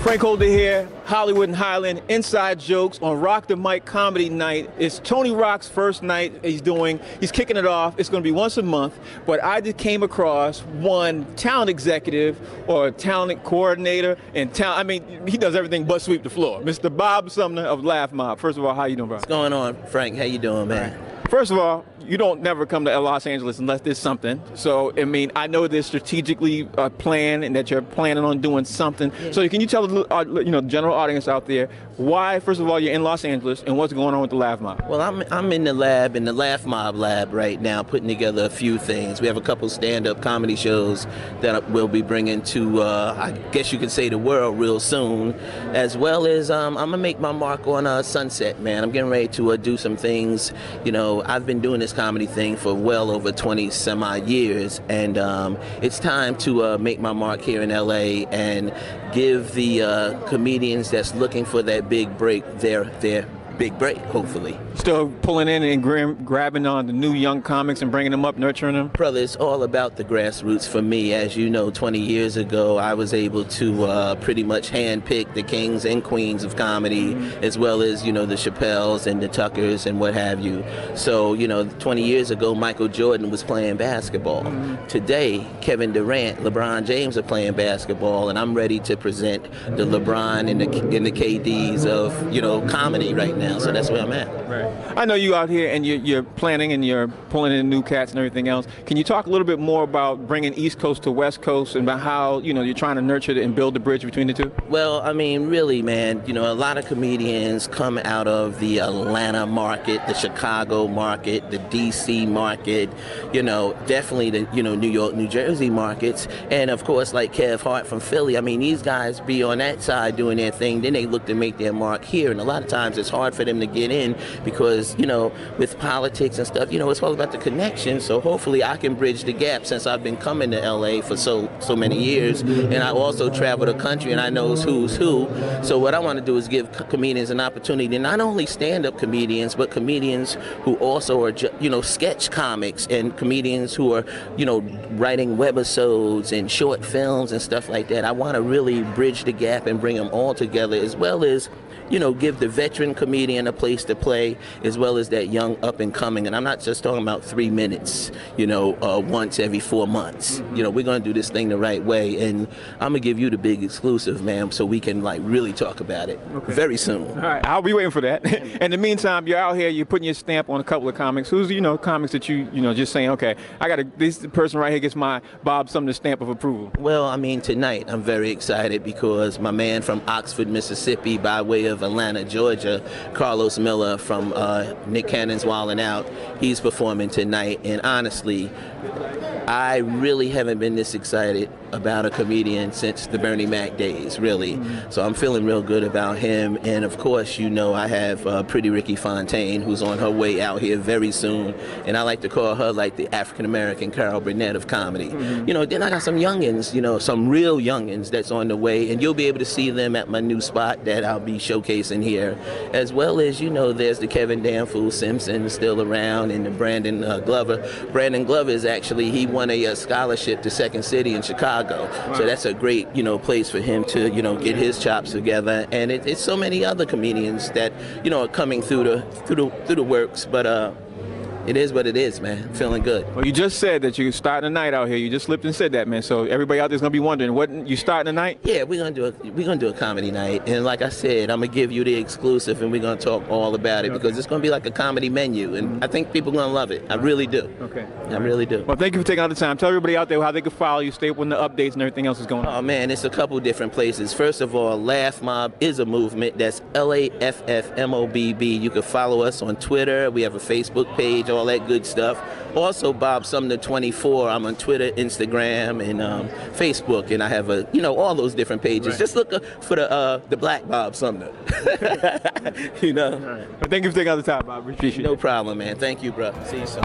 Frank Holder here, Hollywood and Highland, inside jokes on Rock the Mic Comedy Night. It's Tony Rock's first night he's kicking it off. It's going to be once a month, but I just came across one talent executive or talent coordinator and he does everything but sweep the floor. Mr. Bob Sumner of Laff Mobb. First of all, how you doing, bro? What's going on, Frank? How you doing, man? First of all, you don't never come to Los Angeles unless there's something. So, I know there's strategically planned and that you're planning on doing something. Yeah. So can you tell the general audience out there why, first of all, you're in Los Angeles and what's going on with the Laff Mobb? Well, I'm in the lab, in the Laff Mobb lab right now, putting together a few things. We have a couple stand-up comedy shows that we'll be bringing to, I guess you could say, the world real soon, as well as I'm going to make my mark on Sunset, man. I'm getting ready to do some things. I've been doing this comedy thing for well over 20 some odd years, and it's time to make my mark here in LA and give the comedians that's looking for that big break their big break, hopefully. Still pulling in and grabbing on the new young comics and bringing them up, nurturing them? Brother, it's all about the grassroots for me. As you know, 20 years ago, I was able to pretty much handpick the kings and queens of comedy, as well as, the Chappelles and the Tuckers and what have you. So, 20 years ago, Michael Jordan was playing basketball. Today, Kevin Durant, LeBron James are playing basketball, and I'm ready to present the LeBron and the KDs of, comedy right now. So that's where I'm at. Right. I know you out here and you're planning and you're pulling in new cats and everything else. Can you talk a little bit more about bringing East Coast to West Coast and about how you're trying to nurture and build the bridge between the two? Well, really, man, a lot of comedians come out of the Atlanta market, the Chicago market, the DC market, definitely the New York, New Jersey markets, and of course like Kev Hart from Philly. These guys be on that side doing their thing, then they look to make their mark here, and a lot of times it's hard for them to get in because, with politics and stuff, it's all about the connection. So hopefully I can bridge the gap since I've been coming to LA for so many years, and I also travel the country and I know who's who. So what I want to do is give comedians an opportunity, not only stand-up comedians, but comedians who also are, sketch comics and comedians who are, writing webisodes and short films and stuff like that. I want to really bridge the gap and bring them all together, as well as give the veteran comedian a place to play, as well as that young up-and-coming. And I'm not just talking about 3 minutes, once every 4 months. We're going to do this thing the right way, and I'm going to give you the big exclusive, man, so we can, really talk about it very soon. All right, I'll be waiting for that. In the meantime, you're out here, you're putting your stamp on a couple of comics. Who's, comics that you just saying, okay, this person right here gets my Bob Sumner stamp of approval? Well, tonight I'm very excited because my man from Oxford, Mississippi, by way of Atlanta, Georgia, Carlos Miller from Nick Cannon's Wildin' Out, he's performing tonight, and honestly, I really haven't been this excited about a comedian since the Bernie Mac days, really. So I'm feeling real good about him, and of course, I have Pretty Ricky Fontaine, who's on her way out here very soon, and I like to call her like the African-American Carol Burnett of comedy. Then I got some youngins, some real youngins that's on the way, and you'll be able to see them at my new spot that I'll be showcasing here, as well as, there's the Kevin Danfool Simpson still around, and the Brandon Glover. Brandon Glover is actually, he won a scholarship to Second City in Chicago. Wow. So that's a great, place for him to, get his chops together. And it's so many other comedians that, are coming through the works. But it is what it is, man. Feeling good. Well, you just said that you're starting a night out here. You just slipped and said that, man. So everybody out there's gonna be wondering, what you starting a night? Yeah, we're gonna do a comedy night, and like I said, I'm gonna give you the exclusive, and we're gonna talk all about it because it's gonna be like a comedy menu, and I think people are gonna love it. I really do. Okay. I really do. Well, thank you for taking out the time. Tell everybody out there how they can follow you, stay up when the updates and everything else is going on. Oh man, it's a couple different places. First of all, Laff Mobb is a movement. That's LAFFMOBB. You can follow us on Twitter. We have a Facebook page, all that good stuff. Also, Bob Sumner 24. I'm on Twitter, Instagram, and Facebook, and I have all those different pages. Right. Just look for the Black Bob Sumner. All right. Well, thank you for taking out the time, Bob. We appreciate it. No problem, man. Thank you, bro. See you soon.